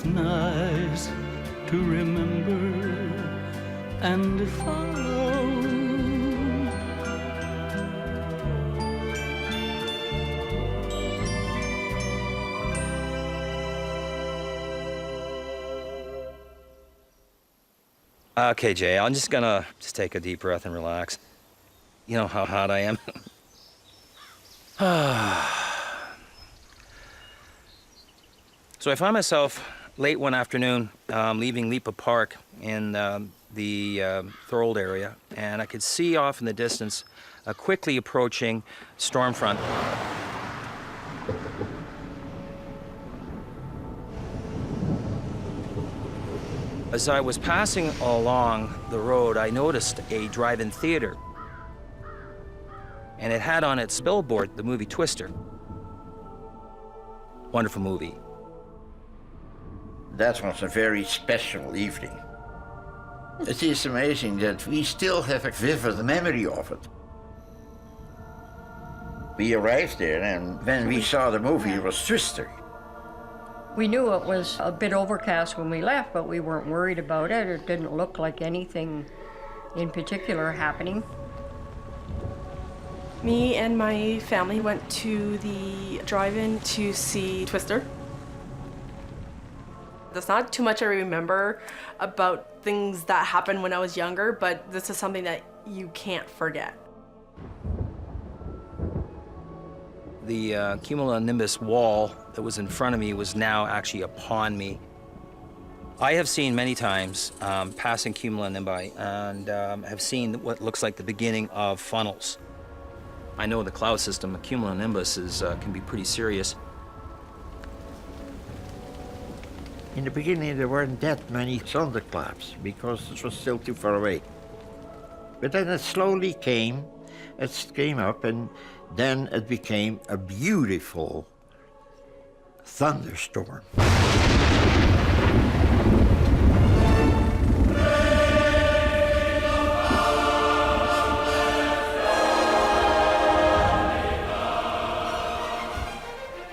it's nice to remember and follow. Okay, Jay, I'm just gonna take a deep breath and relax. You know how hot I am? So I find myself late one afternoon leaving Lipa Park in the Thorold area, and I could see off in the distance a quickly approaching storm front. As I was passing along the road, I noticed a drive-in theater, and it had on its billboard the movie Twister. Wonderful movie. That was a very special evening. It is amazing that we still have a vivid memory of it. We arrived there, and when we saw the movie, it was Twister. We knew it was a bit overcast when we left, but we weren't worried about it. It didn't look like anything in particular happening. Me and my family went to the drive-in to see Twister. There's not too much I remember about things that happened when I was younger, but this is something that you can't forget. The cumulonimbus wall that was in front of me was now actually upon me. I have seen many times passing cumulonimbi and have seen what looks like the beginning of funnels. I know the cloud system, a cumulonimbus, can be pretty serious. In the beginning, there weren't that many thunderclaps because it was still too far away. But then it slowly came up, and then it became a beautiful thunderstorm.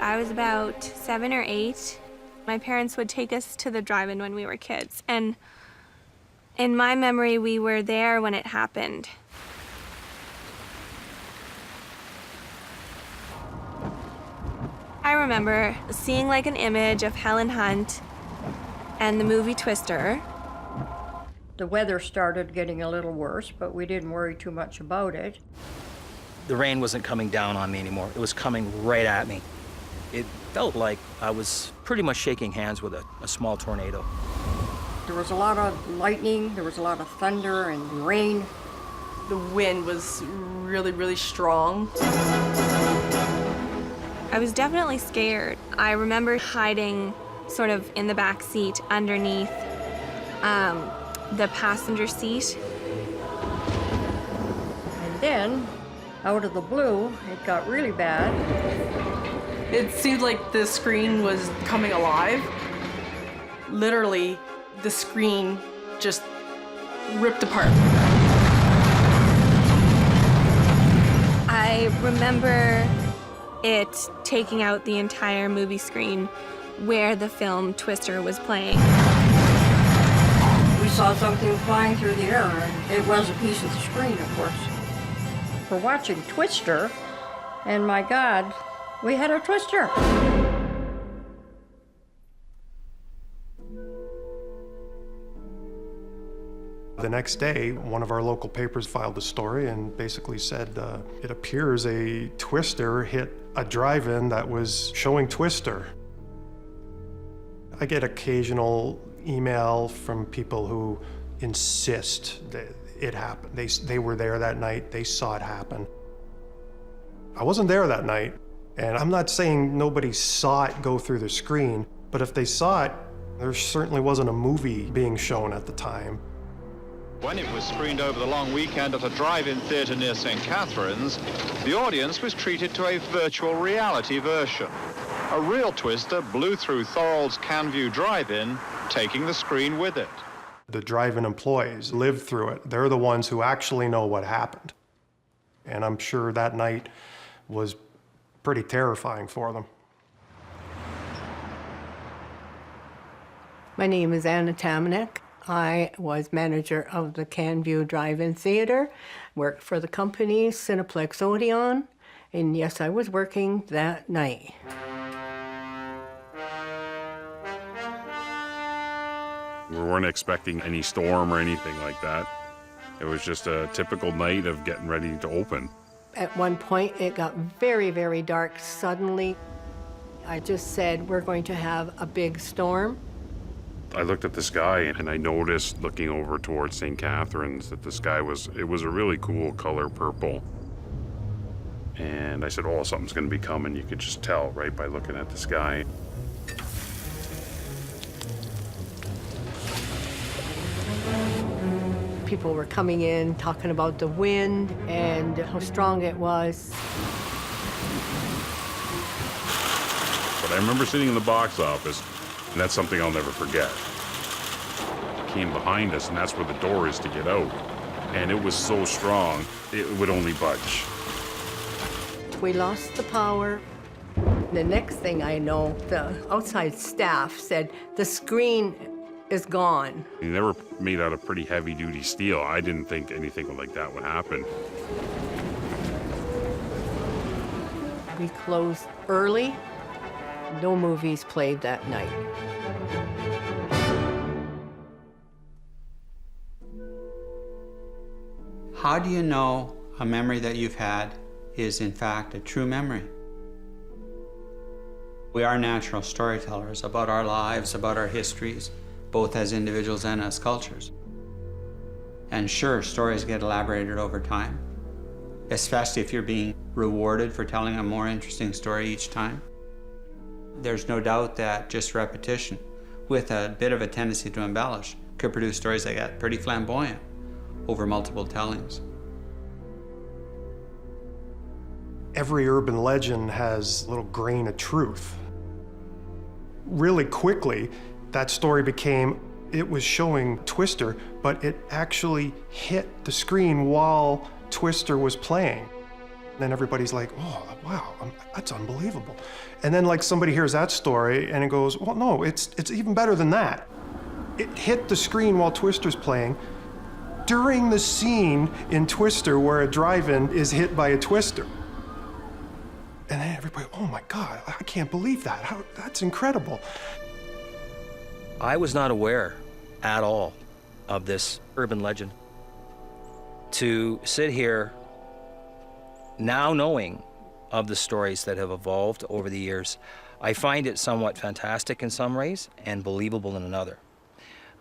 I was about 7 or 8. My parents would take us to the drive-in when we were kids, and in my memory, we were there when it happened. I remember seeing like an image of Helen Hunt and the movie Twister. The weather started getting a little worse, but we didn't worry too much about it. The rain wasn't coming down on me anymore. It was coming right at me. It felt like I was pretty much shaking hands with a small tornado. There was a lot of lightning, there was a lot of thunder and rain. The wind was really, really strong. I was definitely scared. I remember hiding sort of in the back seat underneath the passenger seat. And then, out of the blue, it got really bad. It seemed like the screen was coming alive. Literally, the screen just ripped apart. I remember it taking out the entire movie screen where the film Twister was playing. We saw something flying through the air, and it was a piece of the screen, of course. We're watching Twister, and my God, we had a Twister. The next day, one of our local papers filed a story and basically said, it appears a Twister hit a drive-in that was showing Twister. I get occasional email from people who insist that it happened. They were there that night, they saw it happen. I wasn't there that night, and I'm not saying nobody saw it go through the screen, but if they saw it, there certainly wasn't a movie being shown at the time. When it was screened over the long weekend at a drive-in theatre near St. Catharines, the audience was treated to a virtual reality version. A real Twister blew through Thorold's Canview Drive-In, taking the screen with it. The drive-in employees lived through it. They're the ones who actually know what happened. And I'm sure that night was pretty terrifying for them. My name is Anna Tamanek. I was manager of the Canview Drive-In Theater, worked for the company Cineplex Odeon, and yes, I was working that night. We weren't expecting any storm or anything like that. It was just a typical night of getting ready to open. At one point, it got very, very dark suddenly. I just said, we're going to have a big storm. I looked at the sky and I noticed, looking over towards St. Catharines, that the sky was a really cool color, purple. And I said, oh, something's gonna be coming. You could just tell, right, by looking at the sky. People were coming in, talking about the wind and how strong it was. But I remember sitting in the box office, and that's something I'll never forget. It came behind us, and that's where the door is to get out. And it was so strong, it would only budge. We lost the power. The next thing I know, the outside staff said, the screen is gone. They were made out of pretty heavy-duty steel. I didn't think anything like that would happen. We closed early. No movies played that night. How do you know a memory that you've had is in fact a true memory? We are natural storytellers about our lives, about our histories, both as individuals and as cultures. And sure, stories get elaborated over time, especially if you're being rewarded for telling a more interesting story each time. There's no doubt that just repetition, with a bit of a tendency to embellish, could produce stories that get pretty flamboyant over multiple tellings. Every urban legend has a little grain of truth. Really quickly, that story became, it was showing Twister, but it actually hit the screen while Twister was playing. And then everybody's like, oh, wow, that's unbelievable. And then like somebody hears that story and it goes, well, no, it's even better than that. It hit the screen while Twister's playing during the scene in Twister where a drive-in is hit by a Twister. And then everybody, oh my God, I can't believe that. That's incredible. I was not aware at all of this urban legend. To sit here now knowing of the stories that have evolved over the years, I find it somewhat fantastic in some ways and believable in another.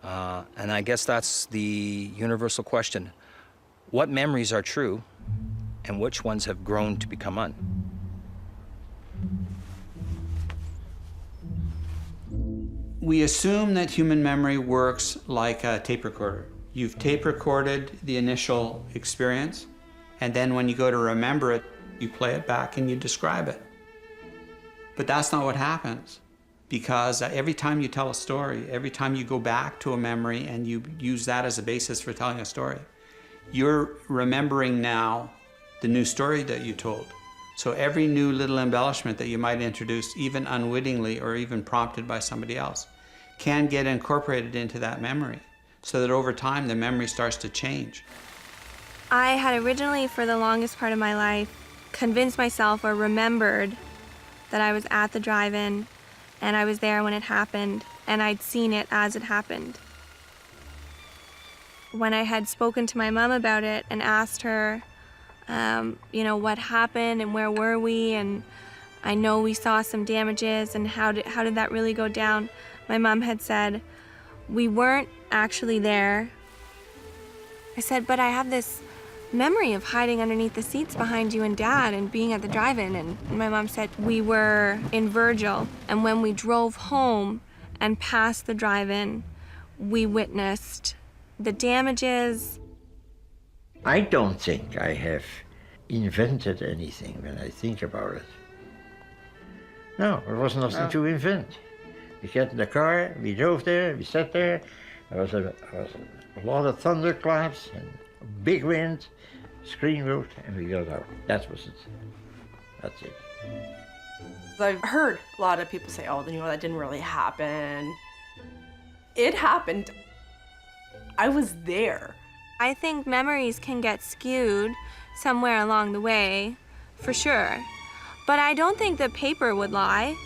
And I guess that's the universal question. What memories are true and which ones have grown to become un? We assume that human memory works like a tape recorder. You've tape recorded the initial experience, and then when you go to remember it, you play it back and you describe it. But that's not what happens, because every time you tell a story, every time you go back to a memory and you use that as a basis for telling a story, you're remembering now the new story that you told. So every new little embellishment that you might introduce, even unwittingly or even prompted by somebody else, can get incorporated into that memory, so that over time the memory starts to change. I had originally, for the longest part of my life, convinced myself or remembered that I was at the drive-in and I was there when it happened and I'd seen it as it happened. When I had spoken to my mom about it and asked her, what happened and where were we, and I know we saw some damages and how did that really go down, my mom had said, we weren't actually there. I said, but I have this memory of hiding underneath the seats behind you and Dad and being at the drive-in, and my mom said, we were in Virgil, and when we drove home and past the drive-in, we witnessed the damages. I don't think I have invented anything when I think about it. No, there was nothing to invent. We got in the car, we drove there, we sat there. There was a lot of thunderclaps and big wind, screen wrote, and we got out. That was it. That's it. I've heard a lot of people say, oh, that didn't really happen. It happened. I was there. I think memories can get skewed somewhere along the way, for sure. But I don't think the paper would lie.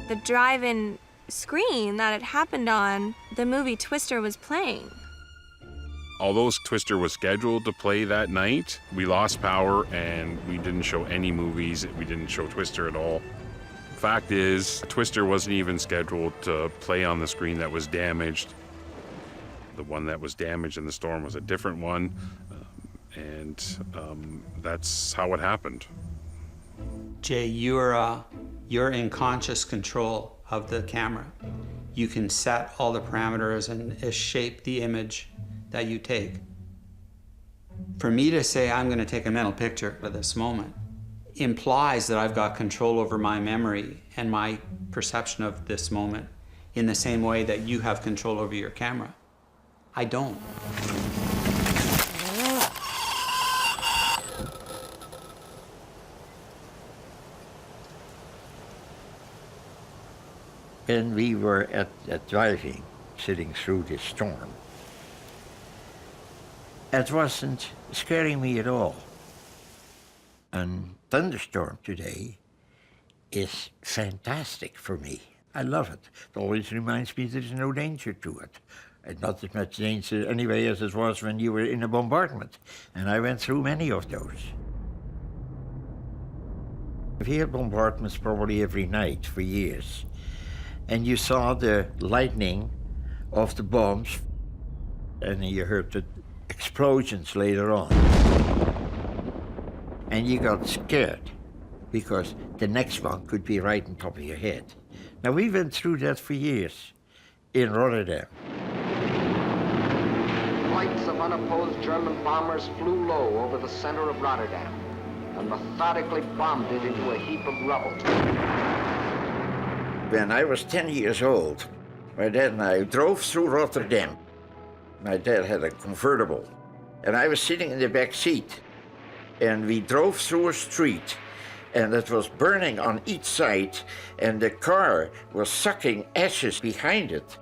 The drive-in screen that it happened on, the movie Twister was playing. Although Twister was scheduled to play that night, we lost power and we didn't show any movies. We didn't show Twister at all. Fact is, Twister wasn't even scheduled to play on the screen that was damaged. The one that was damaged in the storm was a different one, and that's how it happened. Jay, you're in conscious control of the camera. You can set all the parameters and shape the image that you take. For me to say I'm going to take a mental picture of this moment implies that I've got control over my memory and my perception of this moment in the same way that you have control over your camera. I don't. When we were at driving, sitting through this storm, it wasn't scaring me at all. A thunderstorm today is fantastic for me. I love it. It always reminds me there's no danger to it. And not as much danger anyway as it was when you were in a bombardment. And I went through many of those. We had bombardments probably every night for years. And you saw the lightning of the bombs, and you heard the explosions later on. And you got scared, because the next one could be right on top of your head. Now, we went through that for years in Rotterdam. Flights of unopposed German bombers flew low over the center of Rotterdam and methodically bombed it into a heap of rubble. When I was 10 years old, my dad and I drove through Rotterdam. My dad had a convertible, and I was sitting in the back seat. And we drove through a street, and it was burning on each side, and the car was sucking ashes behind it.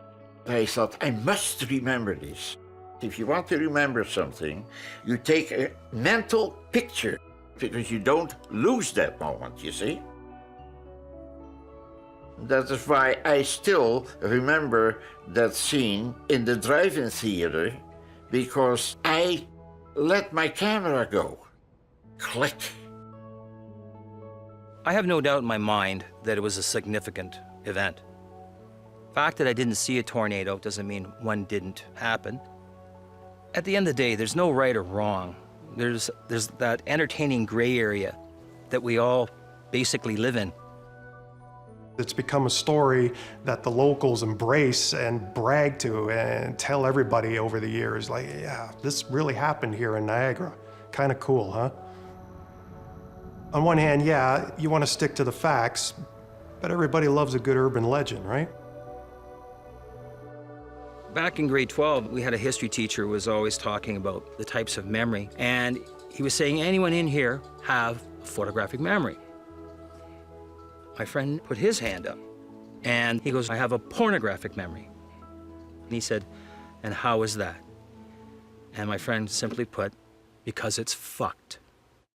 I thought, I must remember this. If you want to remember something, you take a mental picture, because you don't lose that moment, you see? That is why I still remember that scene in the drive-in theater, because I let my camera go. Click. I have no doubt in my mind that it was a significant event. The fact that I didn't see a tornado doesn't mean one didn't happen. At the end of the day, there's no right or wrong. There's that entertaining gray area that we all basically live in. It's become a story that the locals embrace and brag to and tell everybody over the years, like, yeah, this really happened here in Niagara. Kind of cool, huh? On one hand, yeah, you want to stick to the facts, but everybody loves a good urban legend, right? Back in grade 12, we had a history teacher who was always talking about the types of memory, and he was saying, anyone in here have a photographic memory? My friend put his hand up, and he goes, I have a pornographic memory. And he said, and how is that? And my friend simply put, because it's fucked.